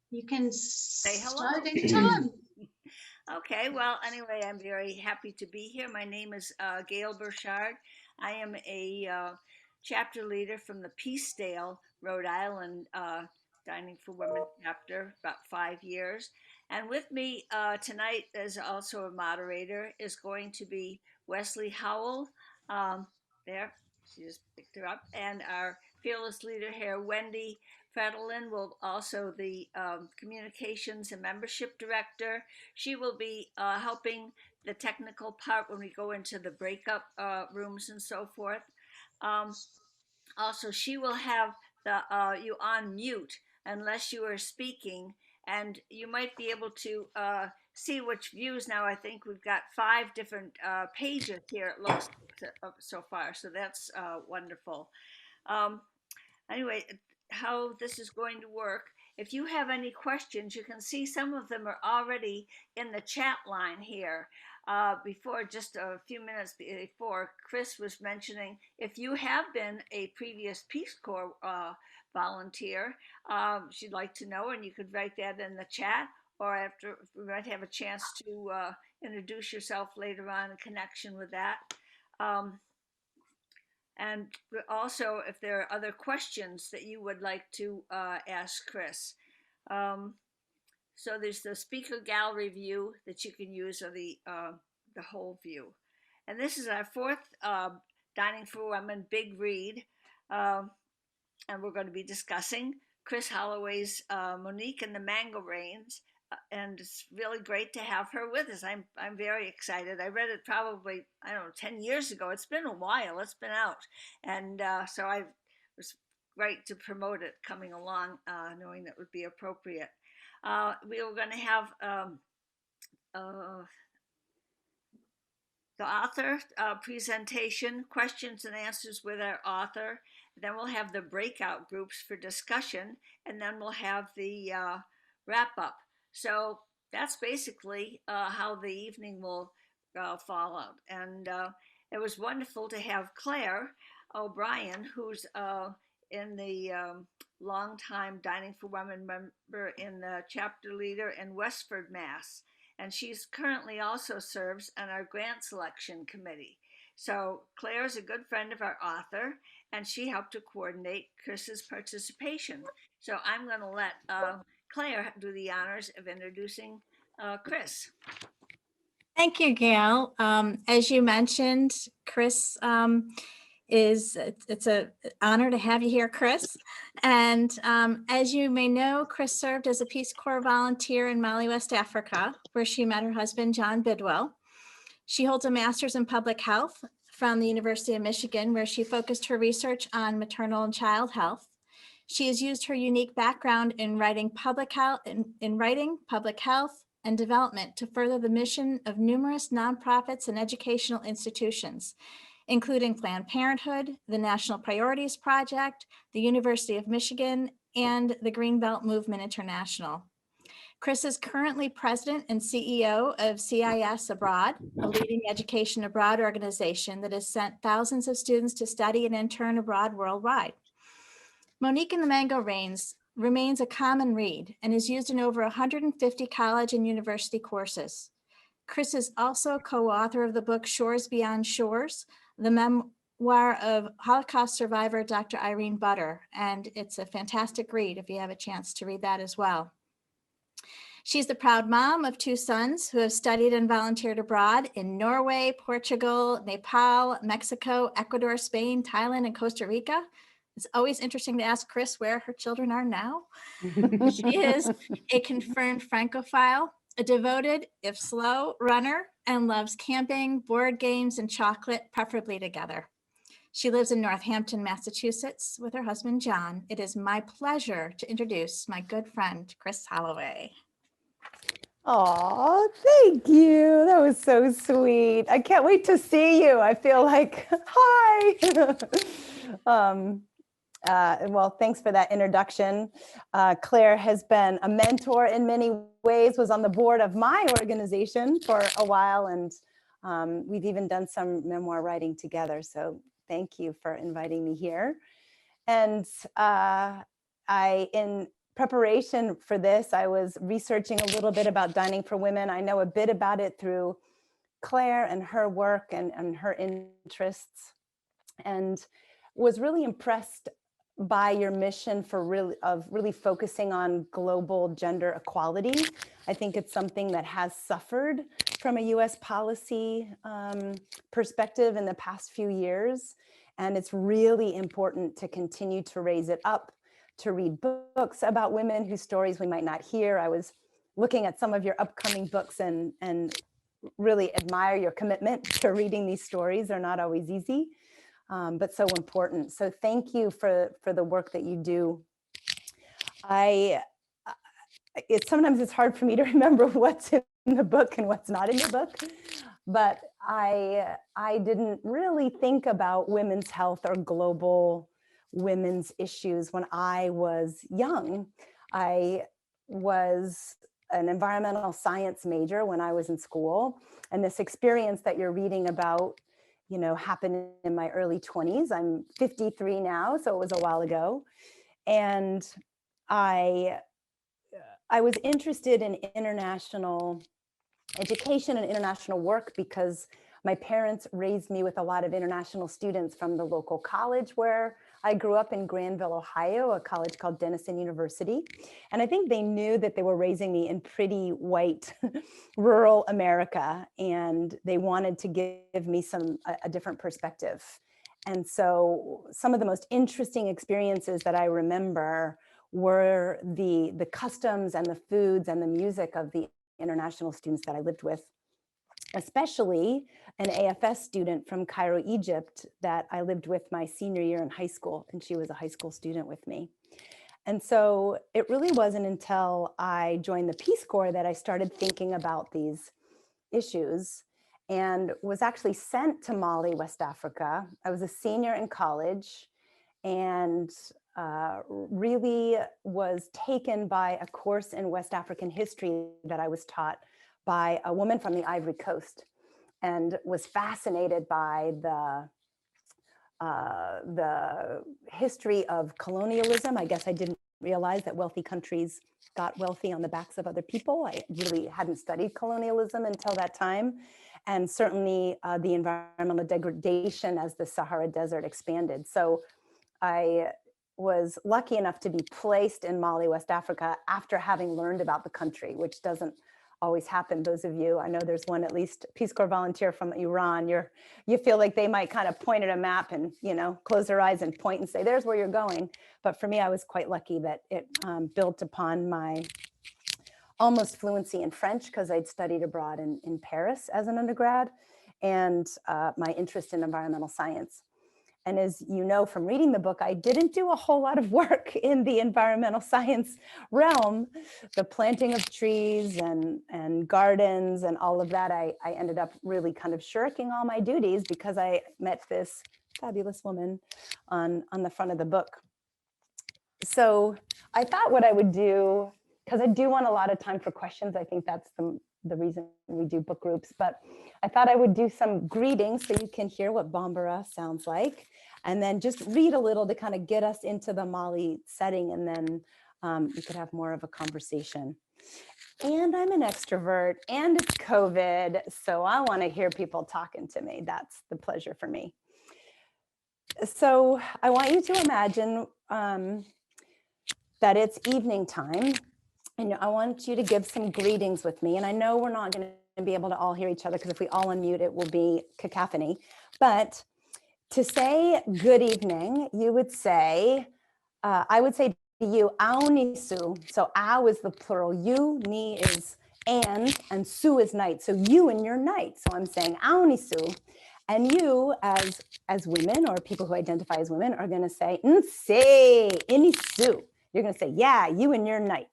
You can Say start hello. anytime. Okay, well, anyway, I'm very happy to be here. My name is Gail Burchard. I am a chapter leader from the Peacedale, Rhode Island Dining for Women chapter, about 5 years. And with me tonight, as also a moderator, is going to be Wesley Howell. Um, there, she just picked her up. And our fearless leader here, Wendy Fredolin, will also the communications and membership director. She will be helping the technical part when we go into the breakup rooms and so forth. Um, Also, she will have the you on mute unless you are speaking, and you might be able to see which views. Now, I think we've got 5 different pages here. It looks so far, so that's wonderful. Um, Anyway, how this is going to work. If you have any questions, you can see some of them are already in the chat line here. Before, just a few minutes before, Chris was mentioning if you have been a previous Peace Corps volunteer, she'd like to know, and you could write that in the chat, or after we might have a chance to introduce yourself later on in connection with that. Um, and also, if there are other questions that you would like to ask Chris. Um, so there's the speaker gallery view that you can use, or the whole view. And this is our fourth Dining for Women big read. Um, and we're going to be discussing Chris Holloway's Monique and the Mango Rains. And it's really great to have her with us. I'm very excited. I read it probably, I don't know, 10 years ago. It's been a while. It's been out, and so I was great to promote it coming along, knowing that would be appropriate. We were going to have uh, the author presentation, questions and answers with our author. Then we'll have the breakout groups for discussion, and then we'll have the wrap up. So that's basically how the evening will fall out. And it was wonderful to have Claire O'Brien, who's in the longtime Dining for Women member in the chapter leader in Westford, Mass, and she's currently also serves on our grant selection committee. So Claire is a good friend of our author, and she helped to coordinate Chris's participation. So I'm going to let Claire do the honors of introducing Chris. Thank you, Gail. As you mentioned, Chris it's an honor to have you here, Chris. And as you may know, Chris served as a Peace Corps volunteer in Mali, West Africa, where she met her husband, John Bidwell. She holds a master's in public health from the University of Michigan, where she focused her research on maternal and child health. She has used her unique background in writing public health, public health, and development to further the mission of numerous nonprofits and educational institutions, including Planned Parenthood, the National Priorities Project, the University of Michigan, and the Greenbelt Movement International. Chris is currently president and CEO of CIS Abroad, a leading education abroad organization that has sent thousands of students to study and intern abroad worldwide. Monique and the Mango Rains remains a common read and is used in over 150 college and university courses. Chris is also a co-author of the book Shores Beyond Shores, the memoir of Holocaust survivor Dr. Irene Butter, and it's a fantastic read if you have a chance to read that as well. She's the proud mom of 2 sons who have studied and volunteered abroad in Norway, Portugal, Nepal, Mexico, Ecuador, Spain, Thailand, and Costa Rica. It's always interesting to ask Chris where her children are now. She is a confirmed Francophile, a devoted, if slow, runner, and loves camping, board games, and chocolate, preferably together. She lives in Northampton, Massachusetts with her husband, John. It is my pleasure to introduce my good friend, Chris Holloway. Oh, thank you. That was so sweet. I can't wait to see you. I feel like, hi. Well, thanks for that introduction. Claire has been a mentor in many ways, was on the board of my organization for a while, and we've even done some memoir writing together. So thank you for inviting me here. And in preparation for this, I was researching a little bit about dining for women. I know a bit about it through Claire and her work and her interests, and was really impressed by your mission for really focusing on global gender equality. I think it's something that has suffered from a US policy perspective in the past few years. And it's really important to continue to raise it up, to read books about women whose stories we might not hear. I was looking at some of your upcoming books and really admire your commitment to reading these stories. They're not always easy. But so important. So thank you for the work that you do. Sometimes it's hard for me to remember what's in the book and what's not in the book, but I didn't really think about women's health or global women's issues when I was young. I was an environmental science major when I was in school, and this experience that you're reading about, you know, happened in my early 20s. I'm 53 now, so it was a while ago. And I was interested in international education and international work because my parents raised me with a lot of international students from the local college where I grew up in Granville, Ohio, a college called Denison University. And I think they knew that they were raising me in pretty white rural America, and they wanted to give me a different perspective. And so some of the most interesting experiences that I remember were the customs and the foods and the music of the international students that I lived with, especially an AFS student from Cairo, Egypt, that I lived with my senior year in high school, and she was a high school student with me. And so it really wasn't until I joined the Peace Corps that I started thinking about these issues, and was actually sent to Mali, West Africa. I was a senior in college, and really was taken by a course in West African history that I was taught by a woman from the Ivory Coast, and was fascinated by the history of colonialism. I guess I didn't realize that wealthy countries got wealthy on the backs of other people. I really hadn't studied colonialism until that time. And certainly the environmental degradation as the Sahara Desert expanded. So I was lucky enough to be placed in Mali, West Africa, after having learned about the country, which doesn't always happen. Those of you, I know there's one at least Peace Corps volunteer from Iran, you feel like they might kind of point at a map and, you know, close their eyes and point and say, there's where you're going. But for me, I was quite lucky that it built upon my almost fluency in French, because I'd studied abroad in Paris as an undergrad, and my interest in environmental science. And as you know from reading the book, I didn't do a whole lot of work in the environmental science realm. The planting of trees and gardens and all of that, I ended up really kind of shirking all my duties because I met this fabulous woman on the front of the book. So I thought what I would do, because I do want a lot of time for questions. I think that's the reason we do book groups, but I thought I would do some greetings so you can hear what Bambara sounds like, and then just read a little to kind of get us into the Mali setting, and then we could have more of a conversation. And I'm an extrovert, and it's COVID, so I want to hear people talking to me. That's the pleasure for me. So I want you to imagine that it's evening time, and I want you to give some greetings with me. And I know we're not going to be able to all hear each other, because if we all unmute, it will be cacophony. But to say good evening, you would say, I would say to you, aonisu. So ao is the plural, you, ni is and su is night. So you and your night. So I'm saying aonisu. And you as women, or people who identify as women, are going to say nse, inisu. You're going to say, yeah, you and your night.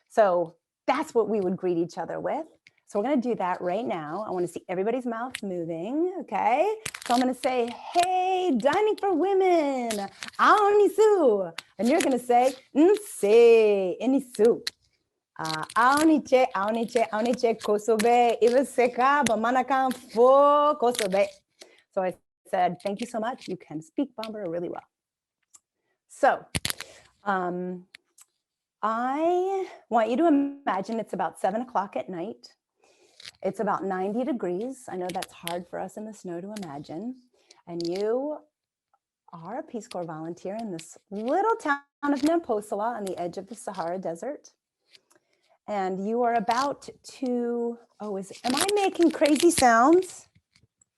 So that's what we would greet each other with. So we're going to do that right now. I want to see everybody's mouth moving. Okay. So I'm going to say, hey, dining for women, aonisu. And you're going to say, nse, inisu. Aoniche, aoniche, aoniche, kosobe, ibaseka, bamanakan fo kosobe. So I said, thank you so much. You can speak Bambara really well. So, I want you to imagine it's about 7 o'clock at night. It's about 90 degrees. I know that's hard for us in the snow to imagine. And you are a Peace Corps volunteer in this little town of Namposela on the edge of the Sahara Desert. And you are about to, am I making crazy sounds?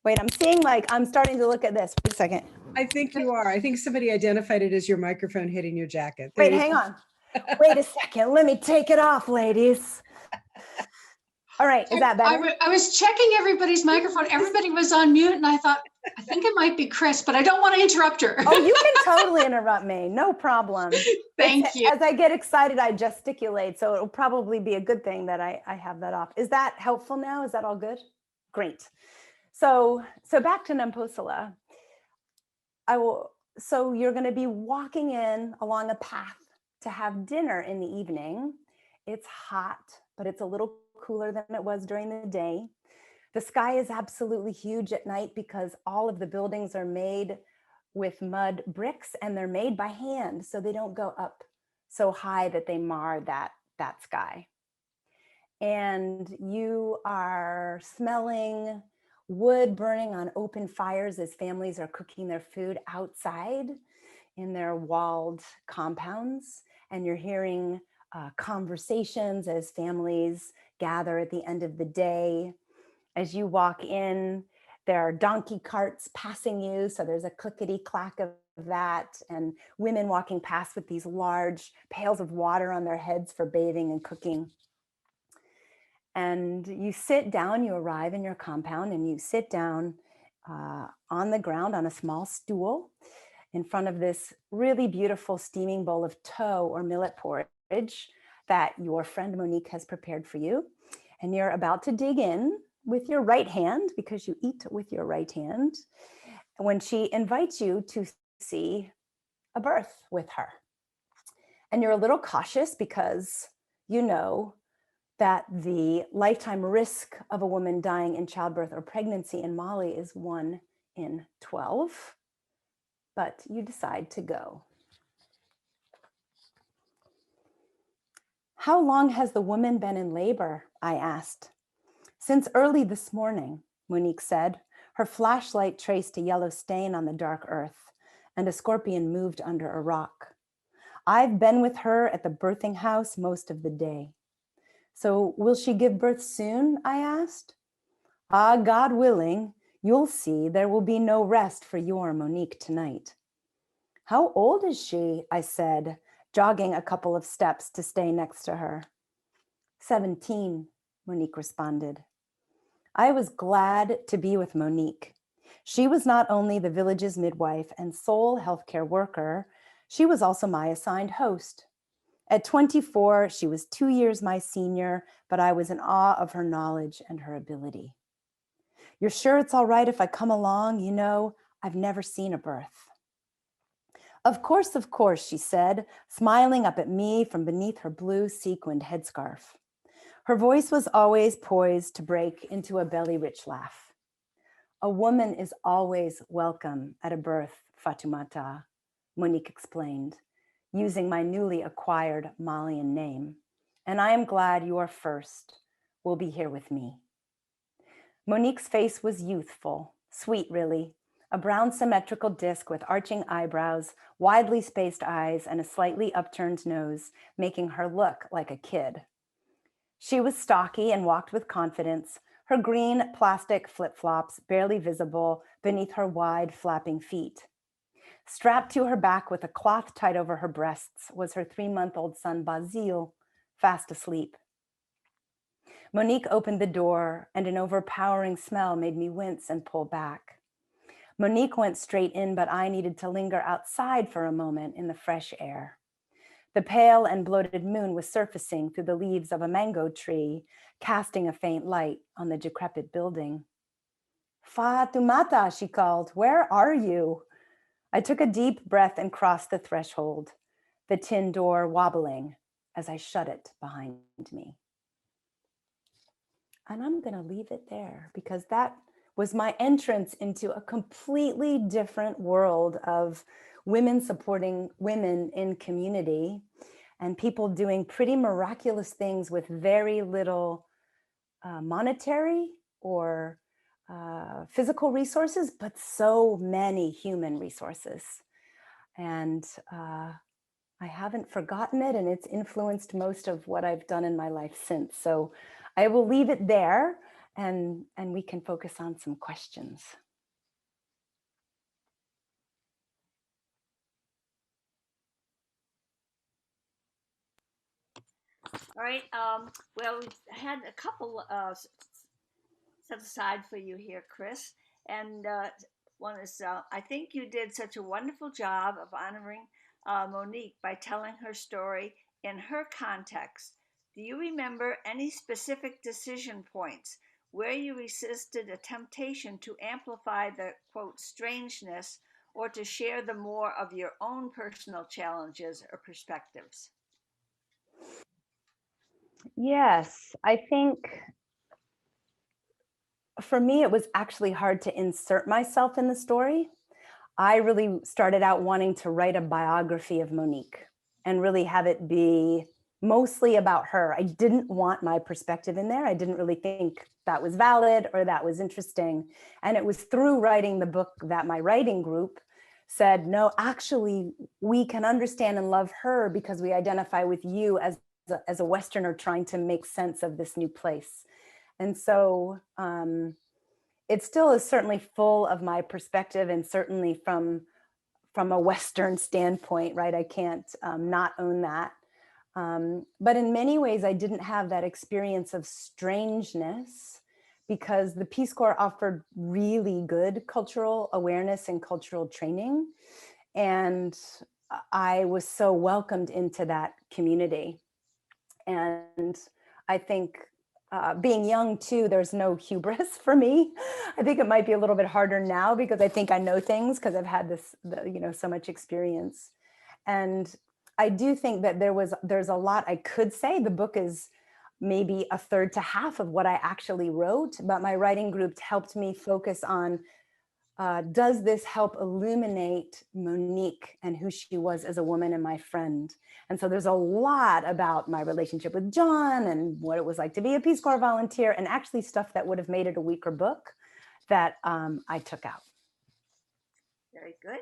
Wait, I'm seeing I'm starting to look at this. Wait a second. I think you are. I think somebody identified it as your microphone hitting your jacket. There Wait, you hang go. on. Wait a second. Let me take it off, ladies. All right, is that better? I was checking everybody's microphone. Everybody was on mute, and I thought, I think it might be Chris, but I don't want to interrupt her. Oh, you can totally interrupt me. No problem. Thank you. As I get excited, I gesticulate. So it'll probably be a good thing that I have that off. Is that helpful now? Is that all good? Great. So back to Namposela. So you're going to be walking in along a path to have dinner in the evening. It's hot, but it's a little cooler than it was during the day. The sky is absolutely huge at night because all of the buildings are made with mud bricks and they're made by hand. So they don't go up so high that they mar that sky. And you are smelling wood burning on open fires as families are cooking their food outside in their walled compounds. And you're hearing conversations as families gather at the end of the day. As you walk in, there are donkey carts passing you. So there's a clickety clack of that, and women walking past with these large pails of water on their heads for bathing and cooking. And you sit down, you arrive in your compound and you sit down on the ground on a small stool in front of this really beautiful steaming bowl of tow or millet porridge that your friend Monique has prepared for you. And you're about to dig in with your right hand, because you eat with your right hand, when she invites you to see a birth with her. And you're a little cautious because you know that the lifetime risk of a woman dying in childbirth or pregnancy in Mali is 1 in 12, but you decide to go. How long has the woman been in labor? I asked. Since early this morning, Monique said. Her flashlight traced a yellow stain on the dark earth, and a scorpion moved under a rock. I've been with her at the birthing house most of the day. So will she give birth soon? I asked. Ah, God willing, you'll see there will be no rest for your Monique tonight. How old is she? I said, jogging a couple of steps to stay next to her. 17, Monique responded. I was glad to be with Monique. She was not only the village's midwife and sole healthcare worker, she was also my assigned host. At 24, she was 2 years my senior, but I was in awe of her knowledge and her ability. You're sure it's all right if I come along? You know, I've never seen a birth. Of course, she said, smiling up at me from beneath her blue sequined headscarf. Her voice was always poised to break into a belly-rich laugh. A woman is always welcome at a birth, Fatoumata, Monique explained, using my newly acquired Malian name. And I am glad your first will be here with me. Monique's face was youthful, sweet really, a brown symmetrical disc with arching eyebrows, widely spaced eyes, and a slightly upturned nose, making her look like a kid. She was stocky and walked with confidence, her green plastic flip-flops barely visible beneath her wide flapping feet. Strapped to her back with a cloth tied over her breasts was her 3-month-old son, Basile, fast asleep. Monique opened the door, and an overpowering smell made me wince and pull back. Monique went straight in, but I needed to linger outside for a moment in the fresh air. The pale and bloated moon was surfacing through the leaves of a mango tree, casting a faint light on the decrepit building. Fatoumata, she called, where are you? I took a deep breath and crossed the threshold, the tin door wobbling as I shut it behind me. And I'm going to leave it there because that was my entrance into a completely different world of women supporting women in community. and people doing pretty miraculous things with very little monetary or physical resources, but so many human resources. And I haven't forgotten it, and it's influenced most of what I've done in my life since. So I will leave it there, and we can focus on some questions. All right. Well, we had a couple set aside for you here, Chris. And one is I think you did such a wonderful job of honoring Monique by telling her story in her context. Do you remember any specific decision points where you resisted a temptation to amplify the quote strangeness or to share the more of your own personal challenges or perspectives? Yes, I think for me, it was actually hard to insert myself in the story. I really started out wanting to write a biography of Monique and really have it be mostly about her. I didn't want my perspective in there. I didn't really think that was valid or that was interesting. And it was through writing the book that my writing group said, no, actually, we can understand and love her because we identify with you as a Westerner trying to make sense of this new place. And so it still is certainly full of my perspective, and certainly from a Western standpoint, right? I can't not own that. But in many ways, I didn't have that experience of strangeness because the Peace Corps offered really good cultural awareness and cultural training. And I was so welcomed into that community. And I think being young too, there's no hubris for me. I think it might be a little bit harder now because I think I know things because I've had so much experience. And I do think that there's a lot I could say. The book is maybe a third to half of what I actually wrote, but my writing group helped me focus on does this help illuminate Monique and who she was as a woman and my friend? And so there's a lot about my relationship with John and what it was like to be a Peace Corps volunteer, and actually stuff that would have made it a weaker book that I took out. Very good.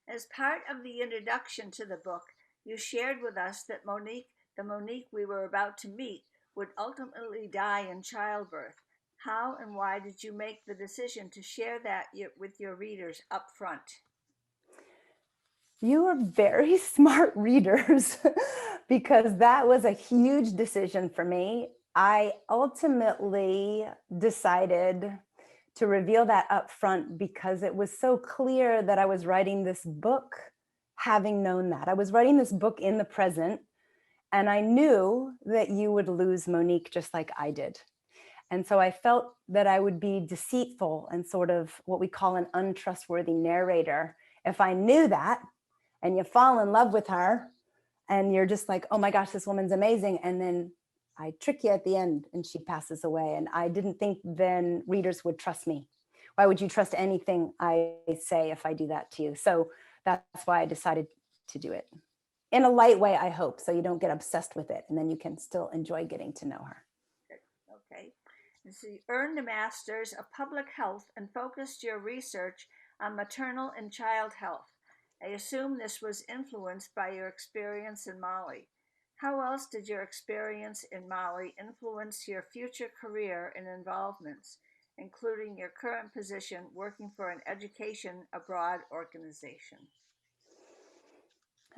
As part of the introduction to the book, you shared with us that the Monique we were about to meet, would ultimately die in childbirth. How and why did you make the decision to share that with your readers up front? You are very smart readers because that was a huge decision for me. I ultimately decided to reveal that up front because it was so clear that I was writing this book having known that. I was writing this book in the present, and I knew that you would lose Monique just like I did. And so I felt that I would be deceitful and sort of what we call an untrustworthy narrator if I knew that, and you fall in love with her and you're just like, oh my gosh, this woman's amazing. And then I trick you at the end and she passes away. And I didn't think then readers would trust me. Why would you trust anything I say if I do that to you? So that's why I decided to do it in a light way, I hope, so you don't get obsessed with it and then you can still enjoy getting to know her. Okay. And so you earned a master's of public health and focused your research on maternal and child health. I assume this was influenced by your experience in Mali. How else did your experience in Mali influence your future career and involvements, including your current position working for an education abroad organization?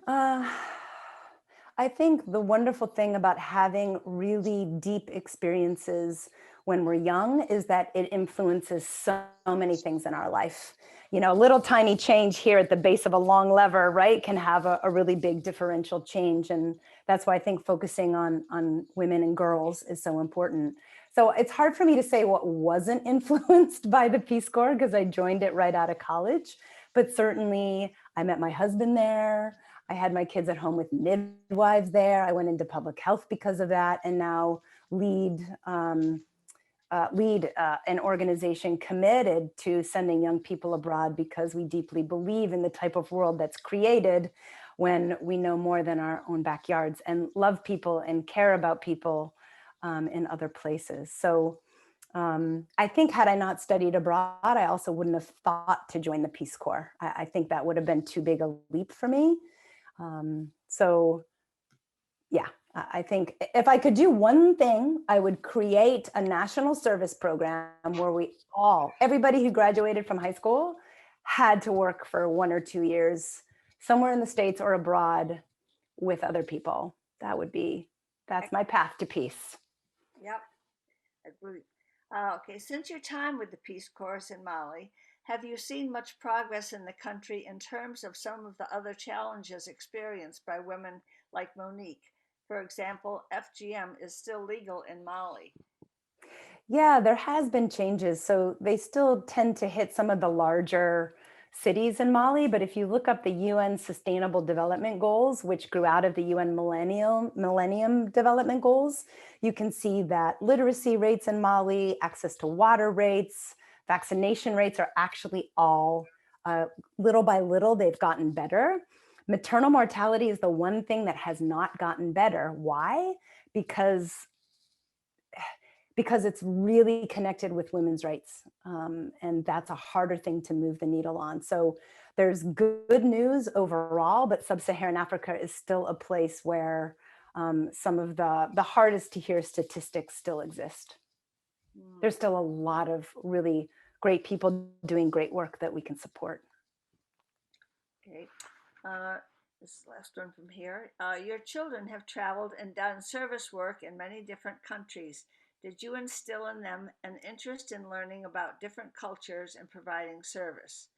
I think the wonderful thing about having really deep experiences when we're young is that it influences so many things in our life. You know, a little tiny change here at the base of a long lever, right, can have a really big differential change. And that's why I think focusing on women and girls is so important. So it's hard for me to say what wasn't influenced by the Peace Corps because I joined it right out of college. But certainly I met my husband there. I had my kids at home with midwives there. I went into public health because of that, and now lead an organization committed to sending young people abroad because we deeply believe in the type of world that's created when we know more than our own backyards and love people and care about people in other places. So I think had I not studied abroad, I also wouldn't have thought to join the Peace Corps. I think that would have been too big a leap for me. So yeah, I think if I could do one thing, I would create a national service program where everybody who graduated from high school had to work for 1 or 2 years somewhere in the States or abroad with other people. That's my path to peace. Yep. Agree. Okay, since your time with the Peace Corps in Mali, have you seen much progress in the country in terms of some of the other challenges experienced by women like Monique? For example, FGM is still legal in Mali. Yeah, there has been changes. So they still tend to hit some of the larger cities in Mali, but if you look up the UN Sustainable Development Goals, which grew out of the UN Millennium Development Goals, you can see that literacy rates in Mali, access to water rates, vaccination rates are actually all little by little, they've gotten better. Maternal mortality is the one thing that has not gotten better. Why? Because it's really connected with women's rights. And that's a harder thing to move the needle on. So there's good news overall, but sub-Saharan Africa is still a place where some of the hardest to hear statistics still exist. There's still a lot of really great people doing great work that we can support. Okay. This last one from here. Your children have traveled and done service work in many different countries. Did you instill in them an interest in learning about different cultures and providing service?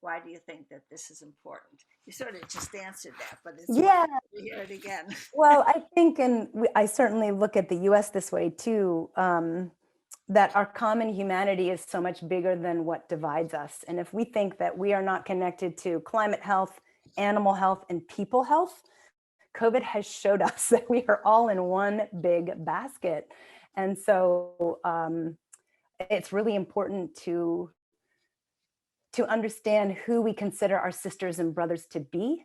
Why do you think that this is important? You sort of just answered that, but it's important to hear it again. Well, I think, and I certainly look at the US this way too, that our common humanity is so much bigger than what divides us. And if we think that we are not connected to climate health, animal health, and people health, COVID has showed us that we are all in one big basket. And so it's really important to understand who we consider our sisters and brothers to be,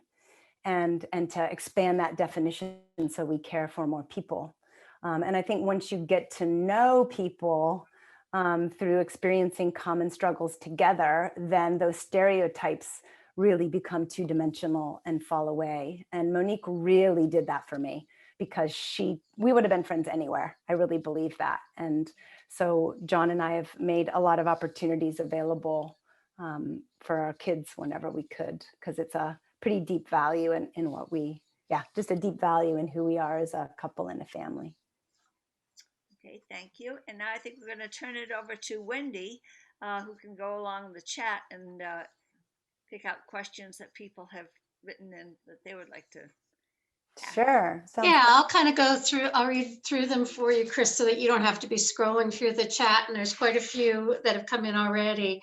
and to expand that definition so we care for more people. And I think once you get to know people through experiencing common struggles together, then those stereotypes really become two-dimensional and fall away. And Monique really did that for me, because we would have been friends anywhere. I really believe that. And so John and I have made a lot of opportunities available for our kids whenever we could, because it's a pretty deep value in what just a deep value in who we are as a couple and a family. Okay, thank you. And now I think we're going to turn it over to Wendy, who can go along the chat and pick out questions that people have written in that they would like to ask. Sure. Yeah, I'll read through them for you, Chris, so that you don't have to be scrolling through the chat. And there's quite a few that have come in already.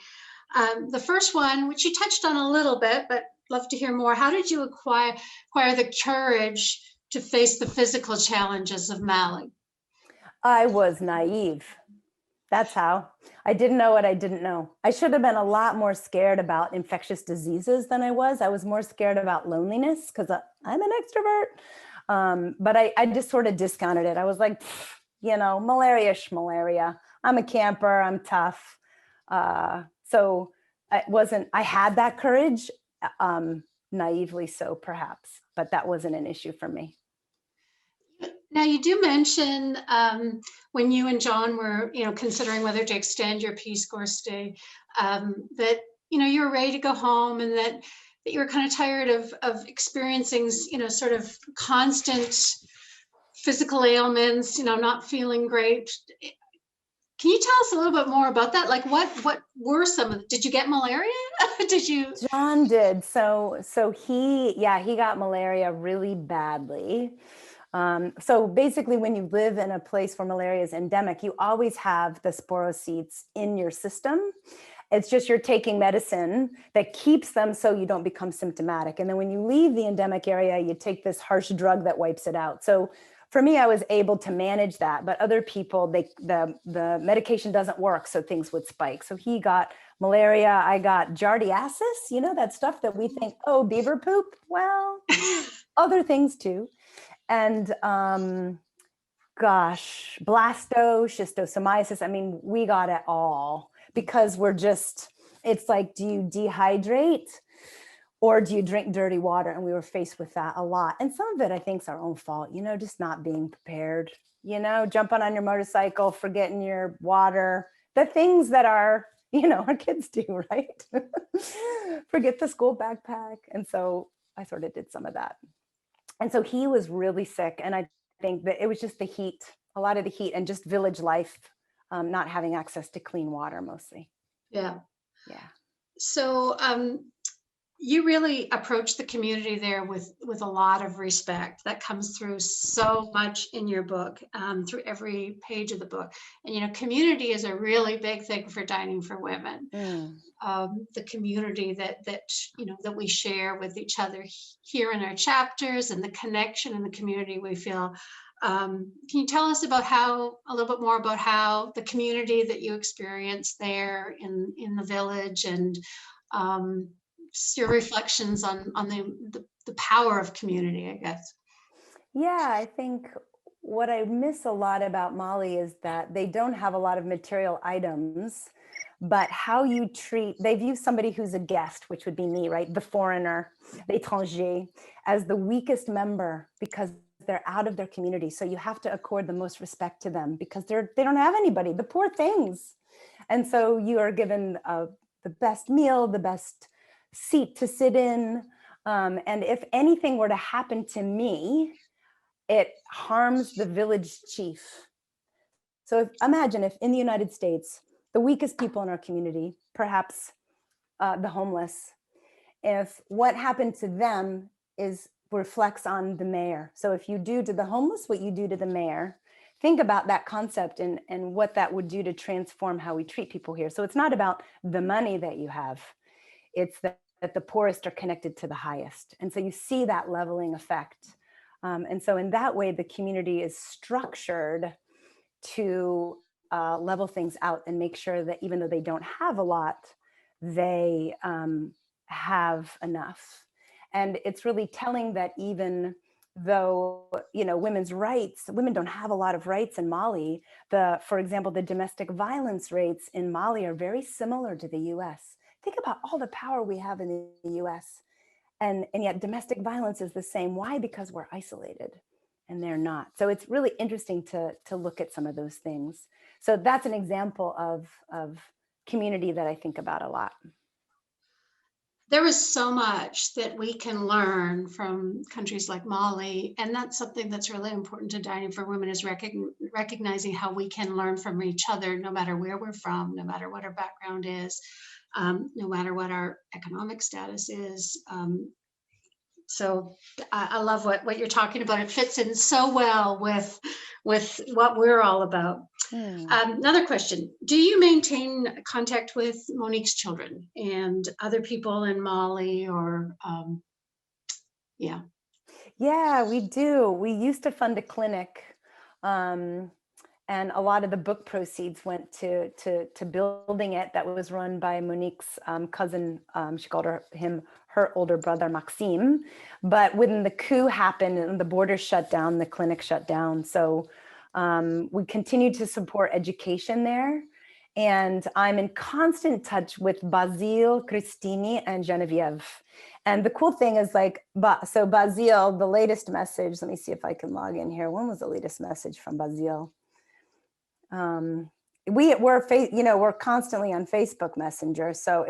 The first one, which you touched on a little bit, but love to hear more. How did you acquire the courage to face the physical challenges of Mali? I was naive. That's how. I didn't know what I didn't know. I should have been a lot more scared about infectious diseases than I was. I was more scared about loneliness because I'm an extrovert. But I just sort of discounted it. I was like, malaria. I'm a camper, I'm tough. So I had that courage, naively so perhaps, but that wasn't an issue for me. Now, you do mention when you and John were, considering whether to extend your Peace Corps stay, that, you were ready to go home, and that you were kind of tired of experiencing, sort of constant physical ailments, not feeling great. Can you tell us a little bit more about that? Like, what were did you get malaria? Did you? John did. So he got malaria really badly. So basically, when you live in a place where malaria is endemic, you always have the sporocetes in your system. It's just you're taking medicine that keeps them so you don't become symptomatic. And then when you leave the endemic area, you take this harsh drug that wipes it out. So for me, I was able to manage that, but other people, the medication doesn't work, so things would spike. So he got malaria, I got giardiasis, that stuff that we think, oh, beaver poop. Well, other things too. And gosh, blasto, schistosomiasis. I mean, we got it all because it's like, do you dehydrate or do you drink dirty water? And we were faced with that a lot. And some of it, I think, is our own fault, just not being prepared, jumping on your motorcycle, forgetting your water, the things that our kids do, right? Forget the school backpack. And so I sort of did some of that. And so he was really sick. And I think that it was just the heat, a lot of the heat, and just village life, not having access to clean water mostly. Yeah. Yeah. So you really approach the community there with a lot of respect. That comes through so much in your book, through every page of the book. And community is a really big thing for Dining for Women. The community that we share with each other here in our chapters, and the connection and the community we feel. Can you tell us a little bit more about how the community that you experience there in the village, and just your reflections on the power of community, I guess? Yeah, I think what I miss a lot about Mali is that they don't have a lot of material items, but how you they view somebody who's a guest, which would be me, right? The foreigner, l'étranger, as the weakest member because they're out of their community. So you have to accord the most respect to them because they don't have anybody, the poor things. And so you are given the best meal, the best seat to sit in. And if anything were to happen to me, it harms the village chief. So imagine if in the United States, the weakest people in our community, perhaps the homeless, if what happened to them reflects on the mayor. So if you do to the homeless what you do to the mayor, think about that concept and what that would do to transform how we treat people here. So it's not about the money that you have. It's that the poorest are connected to the highest. And so you see that leveling effect. And so in that way, the community is structured to level things out and make sure that even though they don't have a lot, they have enough. And it's really telling that even though, women's rights, women don't have a lot of rights in Mali. For example, the domestic violence rates in Mali are very similar to the US. Think about all the power we have in the US. And yet domestic violence is the same. Why? Because we're isolated and they're not. So it's really interesting to look at some of those things. So that's an example of community that I think about a lot. There is so much that we can learn from countries like Mali, and that's something that's really important to Dining for Women, is recognizing how we can learn from each other, no matter where we're from, no matter what our background is, no matter what our economic status is. So I love what you're talking about. It fits in so well with what we're all about. Another question: do you maintain contact with Monique's children and other people in Mali, or yeah? Yeah, we do. We used to fund a clinic, and a lot of the book proceeds went to building it. That was run by Monique's cousin. She called her older brother, Maxime. But when the coup happened and the border shut down, the clinic shut down. So we continue to support education there. And I'm in constant touch with Basile, Christine, and Genevieve. And the cool thing is so Basile, the latest message, let me see if I can log in here. When was the latest message from Basile? We're constantly on Facebook Messenger. So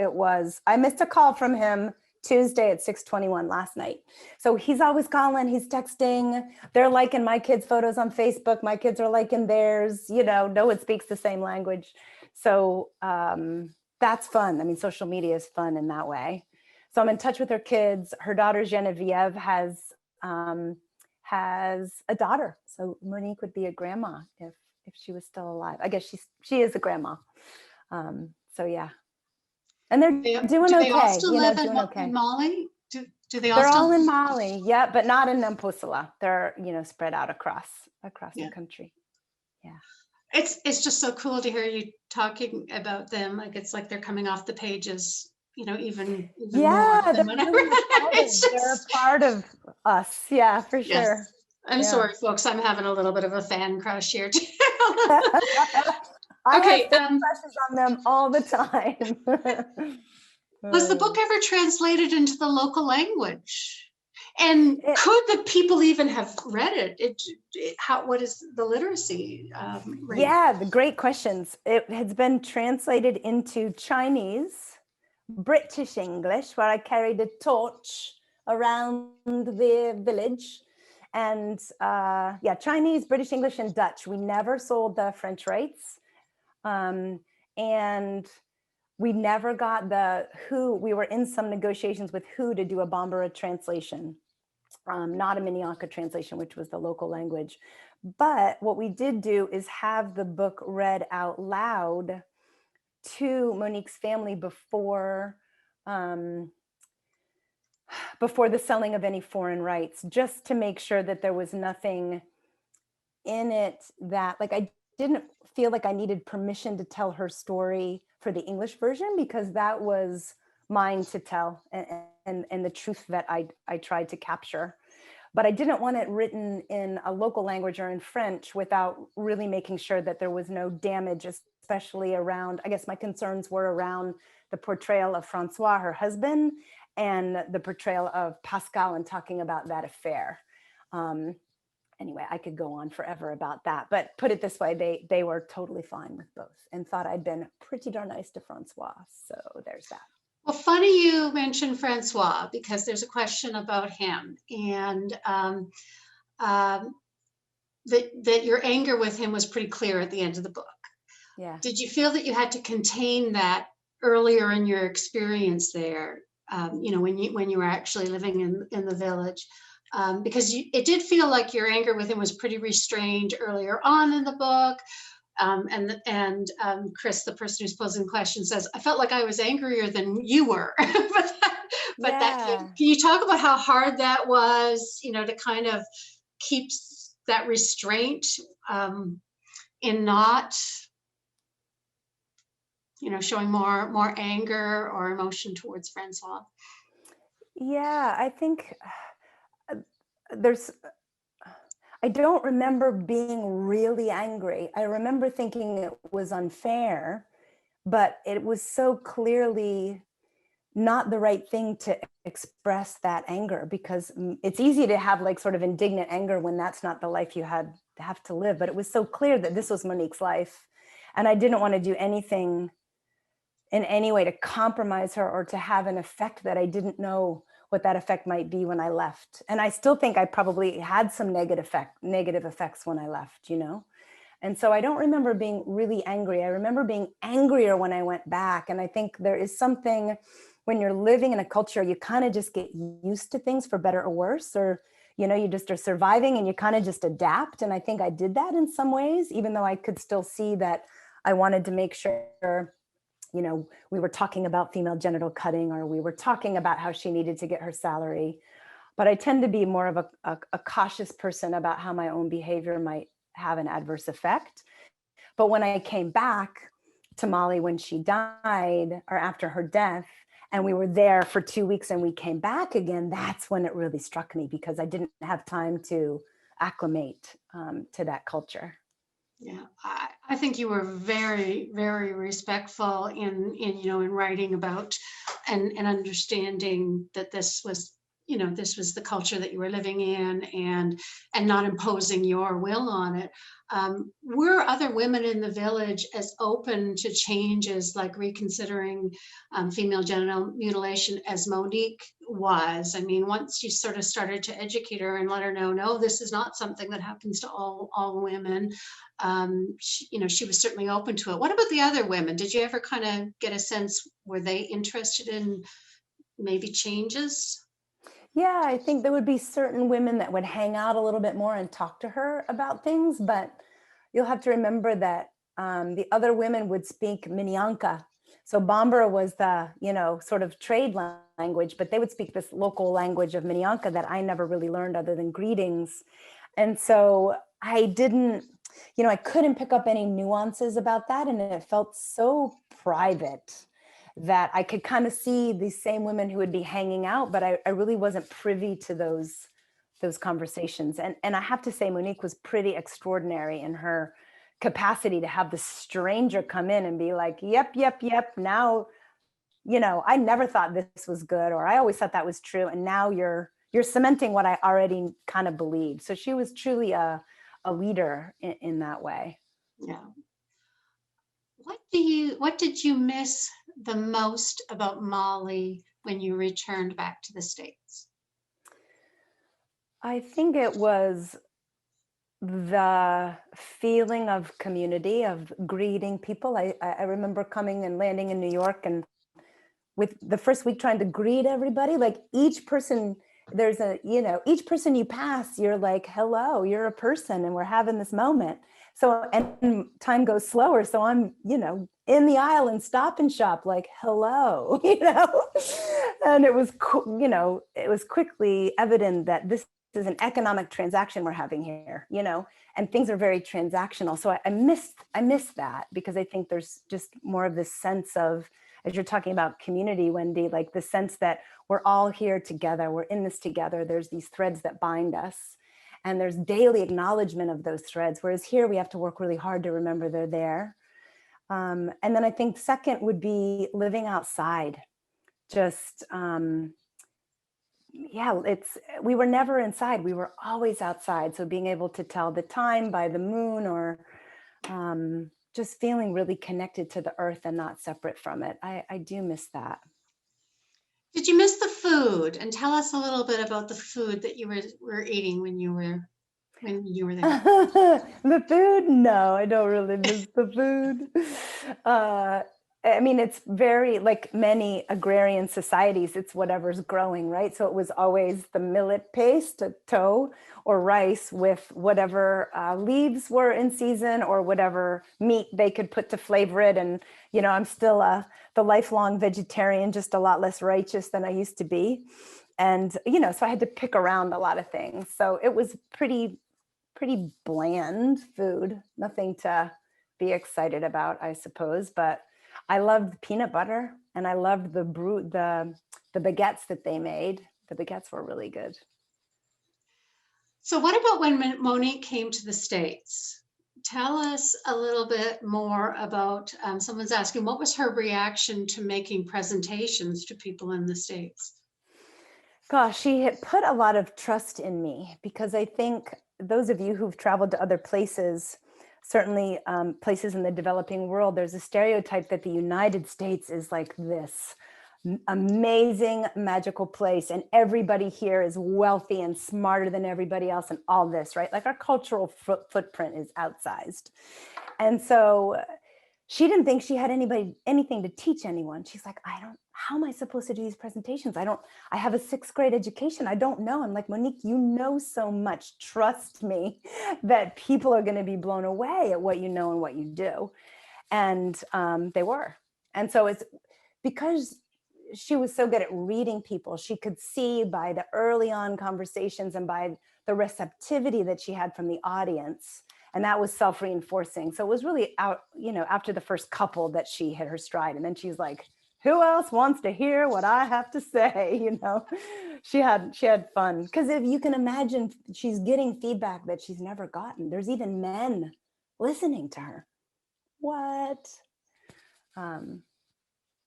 I missed a call from him Tuesday at 6:21 last night. So he's always calling, he's texting, they're liking my kids' photos on Facebook. My kids are liking theirs, no one speaks the same language. So that's fun. I mean, social media is fun in that way. So I'm in touch with her kids. Her daughter Genevieve has a daughter. So Monique would be a grandma if she was still alive. I guess she is a grandma. So yeah. And they're doing okay. Do they all still live in Mali? Do Do they all They're all still? in Mali, yeah, but not in Nampusala. They're, spread out across Yeah. the country. It's just so cool to hear you talking about them. Like it's like they're coming off the pages, even more Yeah, than they're when I really read it. It's excited. They're a just, part of us. Yeah, for yes. sure. I'm Yeah. sorry, folks. I'm having a little bit of a fan crush here too. I Okay, have fan crushes on them all the time. was the book ever translated into the local language? And could the people even have read it? What is the literacy rate? Yeah, the great questions. It has been translated into Chinese, British English, where I carried a torch around the village, and Chinese, British English, and Dutch. We never sold the French rights, and we never got who. We were in some negotiations with who to do a Bambara translation, not a Minnetonka translation, which was the local language. But what we did do is have the book read out loud to Monique's family before the selling of any foreign rights, just to make sure that there was nothing in it that, like, I didn't feel like I needed permission to tell her story for the English version, because that was mine to tell, and the truth that I tried to capture. But I didn't want it written in a local language or in French without really making sure that there was no damage, especially around, I guess my concerns were around the portrayal of Francois, her husband, and the portrayal of Pascal, and talking about that affair. Anyway, I could go on forever about that, but put it this way, they were totally fine with both and thought I'd been pretty darn nice to Francois. So there's that. Well, funny you mentioned Francois, because there's a question about him, and that your anger with him was pretty clear at the end of the book. Yeah. Did you feel that you had to contain that earlier in your experience there? When you were actually living in the village, because it did feel like your anger with him was pretty restrained earlier on in the book. Chris, the person who's posing the question, says, I felt like I was angrier than you were. Can you talk about how hard that was, to kind of keep that restraint in not, showing more anger or emotion towards Francois? Yeah, I think I don't remember being really angry. I remember thinking it was unfair, but it was so clearly not the right thing to express that anger, because it's easy to have like sort of indignant anger when that's not the life you have to live. But it was so clear that this was Monique's life, and I didn't want to do anything in any way to compromise her or to have an effect that I didn't know what that effect might be when I left. And I still think I probably had some negative effects when I left, And so I don't remember being really angry. I remember being angrier when I went back. And I think there is something, when you're living in a culture, you kind of just get used to things, for better or worse, or, you just are surviving and you kind of just adapt. And I think I did that in some ways, even though I could still see that I wanted to make sure, we were talking about female genital cutting, or we were talking about how she needed to get her salary. But I tend to be more of a cautious person about how my own behavior might have an adverse effect. But when I came back to Mali when she died, or after her death, and we were there for 2 weeks and we came back again, that's when it really struck me, because I didn't have time to acclimate to that culture. Yeah, I think you were very, very respectful in writing about and understanding that this was the culture that you were living in, and not imposing your will on it. Were other women in the village as open to changes, like reconsidering female genital mutilation, as Monique was? I mean, once you sort of started to educate her and let her know, no, this is not something that happens to all women. She was certainly open to it. What about the other women? Did you ever kind of get a sense, were they interested in maybe changes? Yeah, I think there would be certain women that would hang out a little bit more and talk to her about things, but you'll have to remember that the other women would speak Minyanka. So Bambara was the, sort of trade language, but they would speak this local language of Minnetonka that I never really learned other than greetings. And so I didn't, I couldn't pick up any nuances about that. And it felt so private that I could kind of see these same women who would be hanging out, but I really wasn't privy to those conversations. And I have to say, Monique was pretty extraordinary in her capacity to have the stranger come in and be like, yep, now, I never thought this was good, or I always thought that was true. And now you're cementing what I already kind of believed. So she was truly a leader in that way. Yeah. What did you miss the most about Molly when you returned back to the States? I think it was the feeling of community, of greeting people. I remember coming and landing in New York, and with the first week trying to greet everybody, like each person, each person you pass, you're like, hello, you're a person and we're having this moment. So, and time goes slower. So I'm, in the aisle and Stop and Shop, like, hello, and it was, it was quickly evident that this is an economic transaction we're having here, and things are very transactional. So I miss that, because I think there's just more of this sense of, as you're talking about community, Wendy, like the sense that we're all here together, we're in this together. There's these threads that bind us, and there's daily acknowledgement of those threads. Whereas here we have to work really hard to remember they're there. And then I think second would be living outside. Just, we were never inside, we were always outside. So being able to tell the time by the moon, or just feeling really connected to the earth and not separate from it. I do miss that. Did you miss the food? And tell us a little bit about the food that you were eating when you were there. The food? No, I don't really miss the food. I mean, it's very, like many agrarian societies, it's whatever's growing, right? So it was always the millet paste, tow, or rice with whatever leaves were in season, or whatever meat they could put to flavor it. And, I'm still the lifelong vegetarian, just a lot less righteous than I used to be. And, so I had to pick around a lot of things. So it was pretty bland food, nothing to be excited about, I suppose. But I loved peanut butter, and I loved the baguettes that they made. The baguettes were really good. So what about when Monique came to the States? Tell us a little bit more about, someone's asking, what was her reaction to making presentations to people in the States? Gosh, she had put a lot of trust in me, because I think those of you who've traveled to other places, certainly places in the developing world, there's a stereotype that the United States is like this amazing, magical place, and everybody here is wealthy and smarter than everybody else, and all this, right? Like our cultural footprint is outsized. And so she didn't think she had anything to teach anyone. She's like, how am I supposed to do these presentations? I have a 6th grade education. I don't know. I'm like, Monique, you know so much. Trust me that people are going to be blown away at what you know and what you do. And they were. And so it's because she was so good at reading people. She could see by the early on conversations and by the receptivity that she had from the audience. And that was self-reinforcing. So it was really out, after the first couple that she hit her stride. And then she's like, who else wants to hear what I have to say? She had fun. Because if you can imagine, she's getting feedback that she's never gotten. There's even men listening to her. What?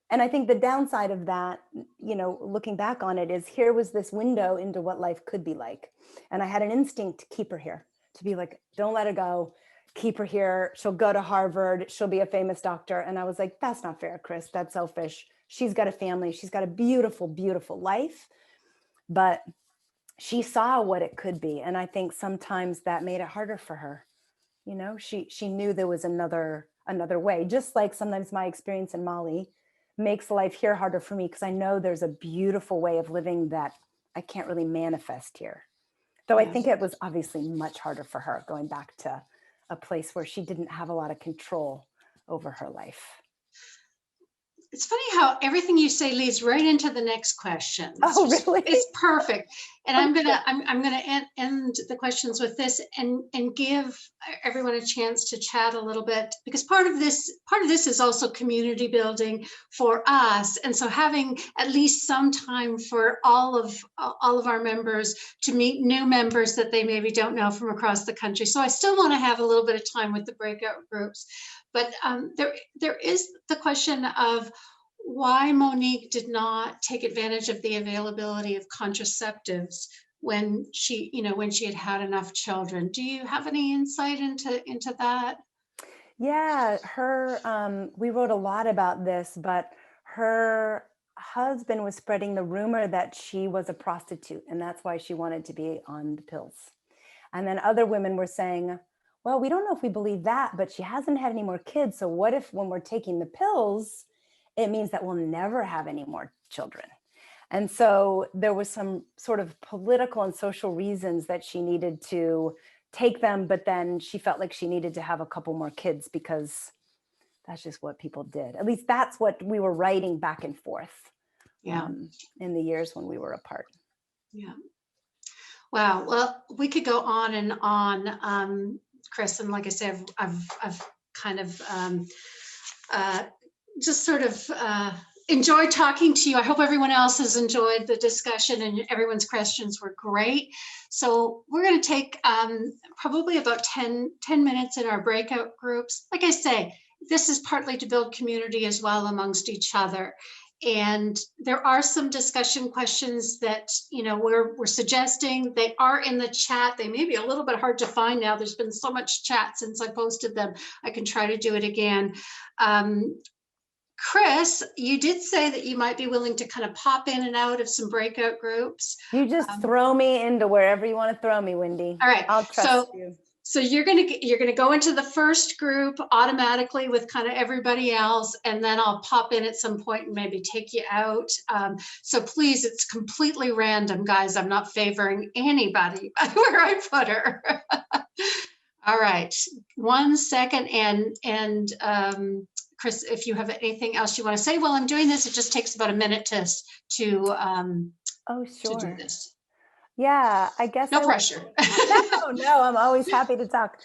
And I think the downside of that, looking back on it, is here was this window into what life could be like. And I had an instinct to keep her here, to be like, don't let her go. Keep her here. She'll go to Harvard. She'll be a famous doctor. And I was like, that's not fair, Chris. That's selfish. She's got a family. She's got a beautiful, beautiful life. But she saw what it could be. And I think sometimes that made it harder for her. She knew there was another way. Just like sometimes my experience in Mali makes life here harder for me, because I know there's a beautiful way of living that I can't really manifest here. Though I think it was obviously much harder for her going back to a place where she didn't have a lot of control over her life. it's funny how everything you say leads right into the next question. Oh, really? It's perfect. And I'm gonna end the questions with this and give everyone a chance to chat a little bit, because part of this is also community building for us. And so having at least some time for all of our members to meet new members that they maybe don't know from across the country. So I still want to have a little bit of time with the breakout groups. But there is the question of why Monique did not take advantage of the availability of contraceptives when she had enough children. Do you have any insight into that? Yeah, we wrote a lot about this, but her husband was spreading the rumor that she was a prostitute, and that's why she wanted to be on the pills. And then other women were saying, well, we don't know if we believe that, but she hasn't had any more kids. So what if when we're taking the pills, it means that we'll never have any more children? And so there was some sort of political and social reasons that she needed to take them, but then she felt like she needed to have a couple more kids because that's just what people did. At least that's what we were writing back and forth in the years when we were apart. Yeah. Wow. Well, we could go on and on, Chris. And like I said, I've kind of just sort of enjoyed talking to you. I hope everyone else has enjoyed the discussion and everyone's questions were great. So we're going to take probably about 10 minutes in our breakout groups. Like I say, this is partly to build community as well amongst each other. And there are some discussion questions that, we're suggesting. They are in the chat. They may be a little bit hard to find now. There's been so much chat since I posted them. I can try to do it again. Chris, you did say that you might be willing to kind of pop in and out of some breakout groups. You just throw me into wherever you want to throw me, Wendy. All right. I'll trust you. So you're gonna go into the first group automatically with kind of everybody else, and then I'll pop in at some point and maybe take you out. So please, it's completely random, guys. I'm not favoring anybody by where I put her. All right, 1 second, and Chris, if you have anything else you want to say while I'm doing this, it just takes about a minute to do this. Yeah, I guess. No pressure. No, I'm always happy to talk.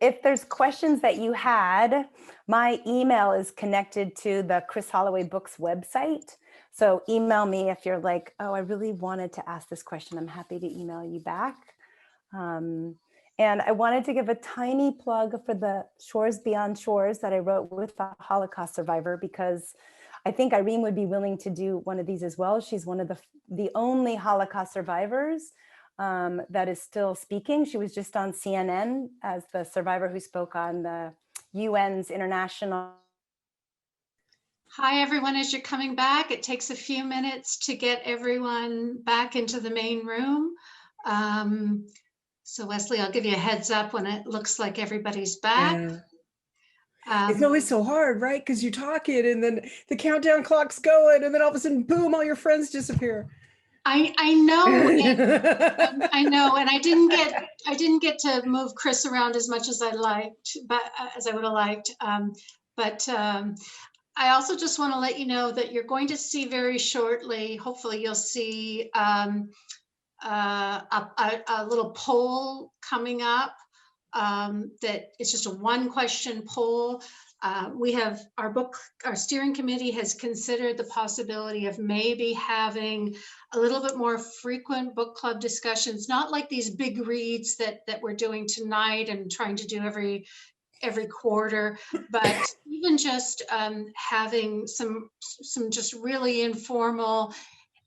If there's questions that you had, my email is connected to the Chris Holloway Books website. So email me if you're like, oh, I really wanted to ask this question. I'm happy to email you back. And I wanted to give a tiny plug for the Shores Beyond Shores that I wrote with a Holocaust survivor, because I think Irene would be willing to do one of these as well. She's one of the only Holocaust survivors that is still speaking. She was just on CNN as the survivor who spoke on the UN's international. Hi, everyone. As you're coming back, it takes a few minutes to get everyone back into the main room. So Wesley, I'll give you a heads up when it looks like everybody's back. Yeah. It's always so hard, right? Because you're talking and then the countdown clock's going and then all of a sudden, boom, all your friends disappear. I know, I know, and I didn't get to move Chris around as much as I liked, but as I would have liked. I also just want to let you know that you're going to see very shortly. Hopefully, you'll see a little poll coming up. That it's just a 1-question poll. We have our steering committee has considered the possibility of maybe having a little bit more frequent book club discussions, not like these big reads that we're doing tonight and trying to do every quarter, but even just having some just really informal,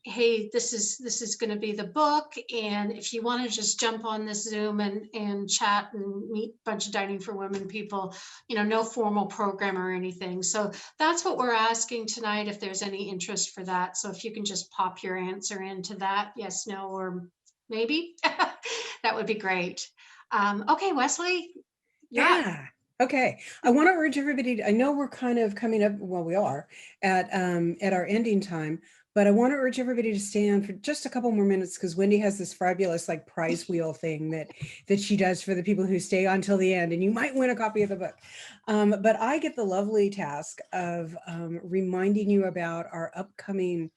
hey, this is going to be the book, and if you want to just jump on this Zoom and chat and meet a bunch of Dining for Women people, no formal program or anything. So that's what we're asking tonight, if there's any interest for that. So if you can just pop your answer into that, yes, no, or maybe, that would be great. Okay, Wesley. Yeah. Okay. I want to urge everybody, I know we're kind of coming up, well, we are at our ending time, But I want to urge everybody to stay on for just a couple more minutes because Wendy has this fabulous like prize wheel thing that she does for the people who stay on till the end, and you might win a copy of the book. But I get the lovely task of reminding you about our upcoming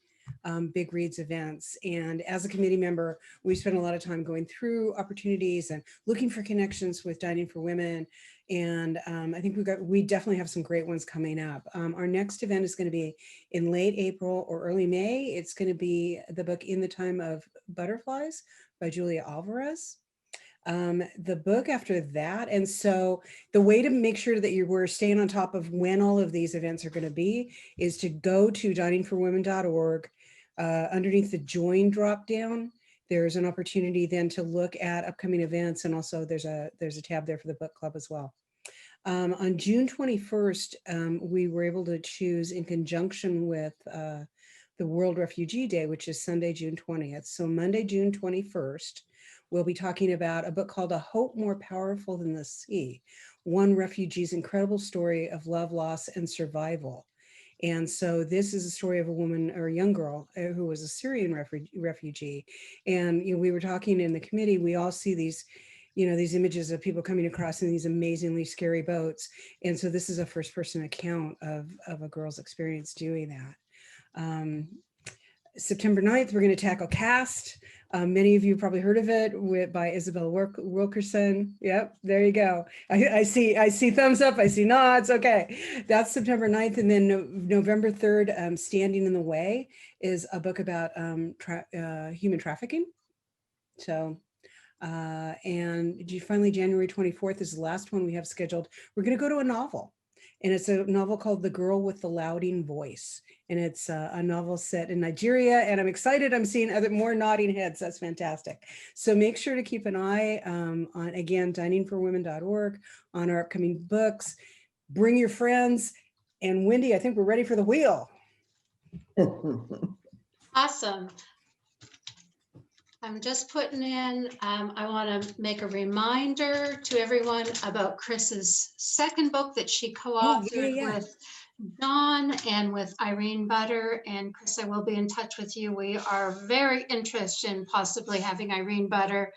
Big Reads events. And as a committee member, we spend a lot of time going through opportunities and looking for connections with Dining for Women. And I think we definitely have some great ones coming up. Our next event is going to be in late April or early May. It's going to be the book In the Time of Butterflies by Julia Alvarez. The book after that. And so the way to make sure that we're staying on top of when all of these events are going to be is to go to diningforwomen.org. Underneath the join drop down, there's an opportunity then to look at upcoming events. And also there's a tab there for the book club as well. On June 21st, we were able to choose in conjunction with the World Refugee Day, which is Sunday, June 20th. So Monday, June 21st, we'll be talking about a book called A Hope More Powerful Than the Sea, one refugee's incredible story of love, loss, and survival. And so this is a story of a woman or a young girl who was a Syrian refugee. And we were talking in the committee, we all see these images of people coming across in these amazingly scary boats. And so this is a first person account of a girl's experience doing that. September 9th, we're going to tackle Caste. Many of you probably heard of it by Isabel Wilkerson. Yep, there you go. I see thumbs up, I see nods. Okay, that's September 9th. And then November 3rd, Standing in the Way is a book about human trafficking. So, and finally, January 24th is the last one we have scheduled. We're going to go to a novel. And it's a novel called The Girl with the Louding Voice. And it's a novel set in Nigeria. And I'm excited. I'm seeing more nodding heads. That's fantastic. So make sure to keep an eye on, again, diningforwomen.org, on our upcoming books. Bring your friends. And Wendy, I think we're ready for the wheel. Awesome. I'm just putting in, I want to make a reminder to everyone about Chris's second book that she co-authored with John and with Irene Butter. And Chris, I will be in touch with you. We are very interested in possibly having Irene Butter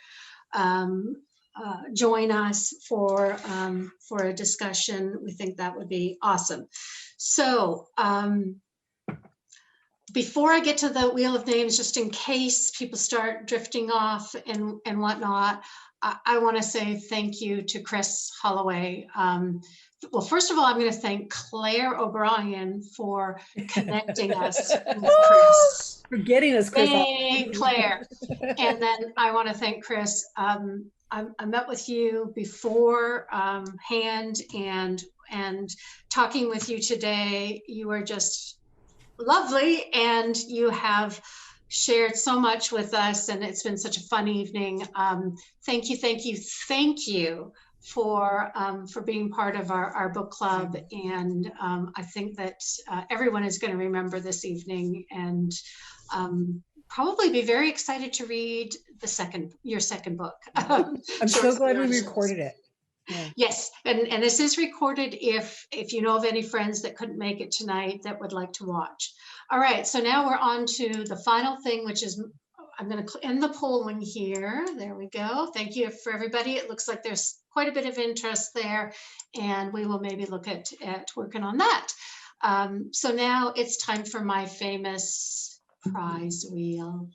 join us for a discussion. We think that would be awesome. So, before I get to the Wheel of Names, just in case people start drifting off and whatnot, I want to say thank you to Chris Holloway. Well, first of all, I'm going to thank Claire O'Brien for connecting us with Chris. For getting us, Chris. Hey, Claire. And then I want to thank Chris. I met with you beforehand and talking with you today. You are just lovely, and you have shared so much with us, and it's been such a fun evening. Thank you for being part of our book club, and I think that everyone is going to remember this evening and probably be very excited to read your second book. I'm so glad we recorded it. Yeah. Yes, and this is recorded if you know of any friends that couldn't make it tonight that would like to watch. All right, so now we're on to the final thing, which is, I'm going to end the polling here. There we go. Thank you for everybody. It looks like there's quite a bit of interest there, and we will maybe look at working on that. So now it's time for my famous prize wheel.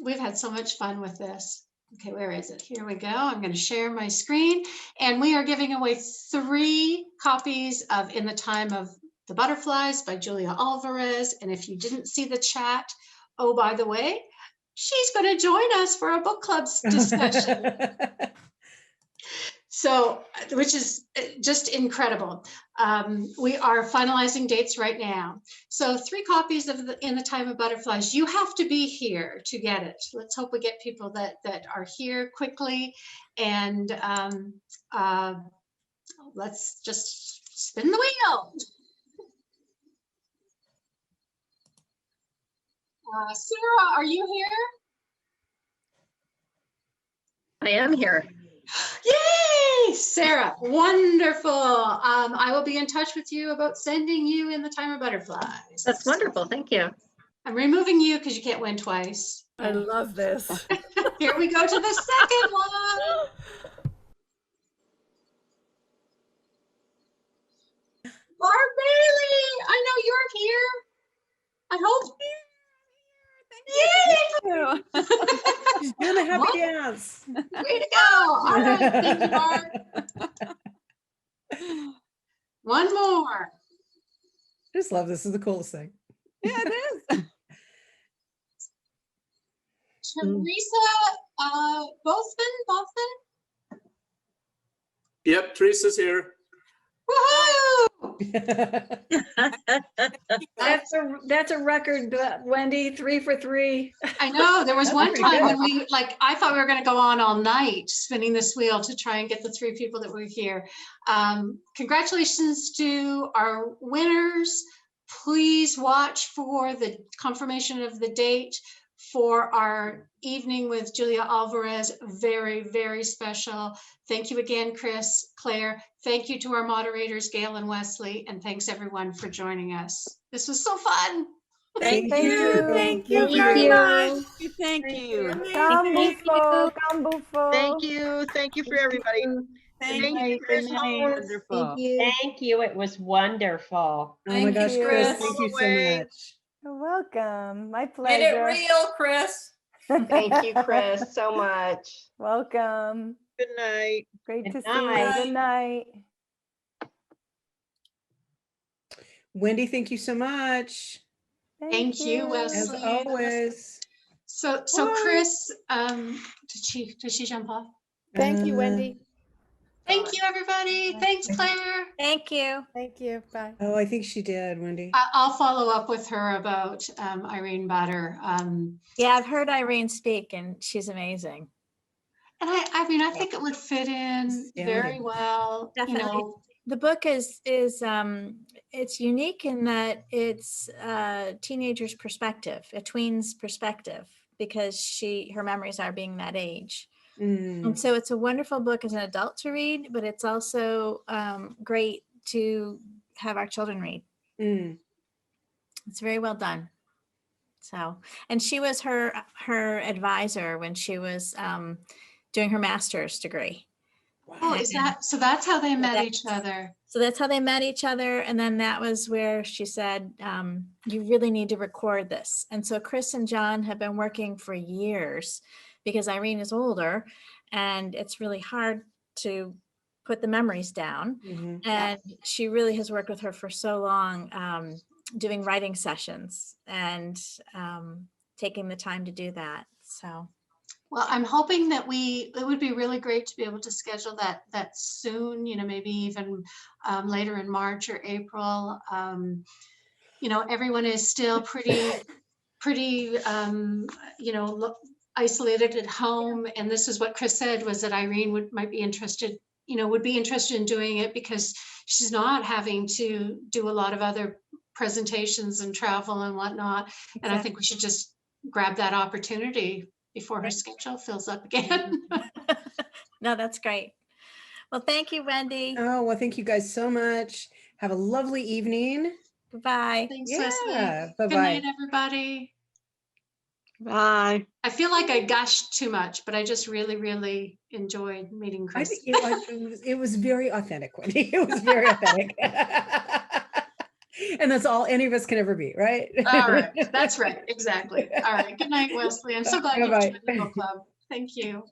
We've had so much fun with this. Okay, where is it? Here we go. I'm going to share my screen, and we are giving away 3 copies of In the Time of the Butterflies by Julia Alvarez. And if you didn't see the chat, oh, by the way, she's going to join us for a book club discussion. So, which is just incredible. We are finalizing dates right now. So 3 copies of In the Time of Butterflies. You have to be here to get it. Let's hope we get people that are here quickly. And let's just spin the wheel. Sarah, are you here? I am here. Yay! Nice, Sarah. Wonderful. I will be in touch with you about sending you in the timer butterflies. That's wonderful. Thank you. I'm removing you because you can't win twice. I love this. Here we go to the second one. Barb Bailey, I know you're here. I hope. Yay! She's doing the happy What? dance. Way to go. All right, thank you, Barb. One more. Just love this. This is the coolest thing. Yeah, it is. Teresa Bothman? Yep, Teresa's here. Woohoo! That's a record, Wendy. 3 for 3. I know, there was one Very time good. when I thought we were gonna go on all night spinning this wheel to try and get the 3 people that were here. Congratulations to our winners. Please watch for the confirmation of the date for our evening with Julia Alvarez. Very, very special. Thank you again, Chris, Claire. Thank you to our moderators, Gail and Wesley, and thanks everyone for joining us. This was so fun. Thank you. Thank you Thank very you. much. Thank you. Come bufo, come bufo. Thank you. Thank you for everybody. Thank Thank you. you, Chris Holmes. Wonderful. Thank you. It was wonderful. Oh my Thank gosh, you, Chris, Chris. thank you so Holloway. much. You're welcome. My Get it pleasure. real, Chris. Thank you, Chris, so much. Welcome. Good night. Great Good to see you. night. Good night. Wendy, thank you so much. Thank you, As Wesley. always. So Bye. Chris, did she jump off? Thank you, Uh, Wendy. Thank you, everybody. Thanks, Claire. Thank you. Thank you. Bye. Oh, I think she did, Wendy. I'll follow up with her about Irene Butter. Yeah, I've heard Irene speak and she's amazing. And I mean, I think it would fit in very Astounding. well. You Definitely. know, The book is it's unique in that it's a teenager's perspective, a tween's perspective, because her memories are being that age. Mm, And so it's a wonderful book as an adult to read, but it's also great to have our children read. mm. It's very well done. So, and she was her advisor when she was doing her master's degree. oh, is that, so that's how they met that's- each other. So that's how they met each other. And then that was where she said, you really need to record this. And so Chris and John have been working for years because Irene is older and it's really hard to put the memories down. Mhm. And she really has worked with her for so long, doing writing sessions and taking the time to do that. So. Well, I'm hoping that it would be really great to be able to schedule that soon, you know, maybe even later in March or April. You know, everyone is still pretty, you know, isolated at home. And this is what Chris said, was that Irene might be interested, you know, would be interested in doing it because she's not having to do a lot of other presentations and travel and whatnot. And I think we should just grab that opportunity before her schedule fills up again. No, that's great. Well, thank you, Wendy. Oh, well, thank you guys so much. Have a lovely evening. Goodbye. Thanks, Yeah, Wesley. bye-bye. Good night, everybody. Bye. I feel like I gushed too much, but I just really, really enjoyed meeting I Chris. think it was very authentic, Wendy. It was very authentic. And that's all any of us can ever be, right? All right, that's right, exactly. All right, good night, Wesley. I'm so glad you Bye-bye. joined the book club. Thank you.